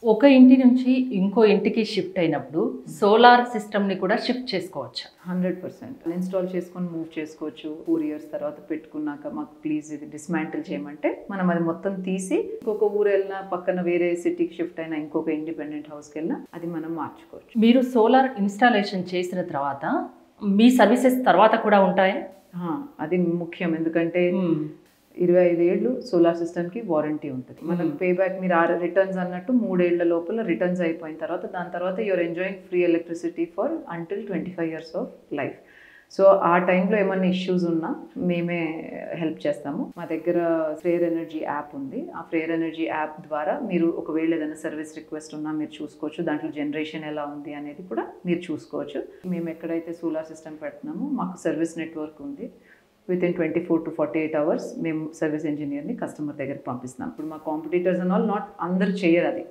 ఒక ఇంటి నుంచి ఇంకో ఇంటికి షిఫ్ట్ అయినప్పుడు సోలార్ సిస్టమ్ని కూడా షిఫ్ట్ చేసుకోవచ్చు. 100% ఇన్స్టాల్ చేసుకొని మూవ్ చేసుకోవచ్చు. 4 ఇయర్స్ తర్వాత పెట్టుకున్నాక మాకు ప్లీజ్ ఇది డిస్మాంటిల్ చేయమంటే మనం అది మొత్తం తీసి ఇంకొక ఊరు వెళ్ళినా, పక్కన వేరే సిటీకి షిఫ్ట్ అయినా, ఇంకొక ఇండిపెండెంట్ హౌస్కి వెళ్ళినా అది మనం మార్చుకోవచ్చు. మీరు సోలార్ ఇన్స్టాలేషన్ చేసిన తర్వాత మీ సర్వీసెస్ తర్వాత కూడా ఉంటాయా? అది ముఖ్యం. ఎందుకంటే 25 ఏళ్ళు సోలార్ సిస్టమ్కి వారంటీ ఉంటుంది. మనకు పే బ్యాక్ మీరు రిటర్న్స్ అన్నట్టు 3 ఏళ్ల లోపల రిటర్న్స్ అయిపోయిన తర్వాత దాని తర్వాత you are enjoying free electricity for until 25 years of life. So ఆ టైంలో ఏమన్నా ఇష్యూస్ ఉన్నా మేమే హెల్ప్ చేస్తాము. మా దగ్గర ఫ్రేయర్ ఎనర్జీ యాప్ ఉంది. ఆ ఫ్రేయర్ ఎనర్జీ యాప్ ద్వారా మీరు ఒకవేళ ఏదైనా సర్వీస్ రిక్వెస్ట్ ఉన్నా మీరు చూసుకోవచ్చు. దాంట్లో జనరేషన్ ఎలా ఉంది అనేది కూడా మీరు చూసుకోవచ్చు. మేము ఎక్కడైతే సోలార్ సిస్టమ్ పెడుతున్నామో మాకు సర్వీస్ నెట్వర్క్ ఉంది. వితిన్ 24 to 48 అవర్స్ మేము సర్వీస్ ఇంజనీర్ని కస్టమర్ దగ్గరికి పంపిస్తున్నాం. ఇప్పుడు మా కాంపిటీటర్స్ అండ్ ఆల్ అందరు చేయరు అది.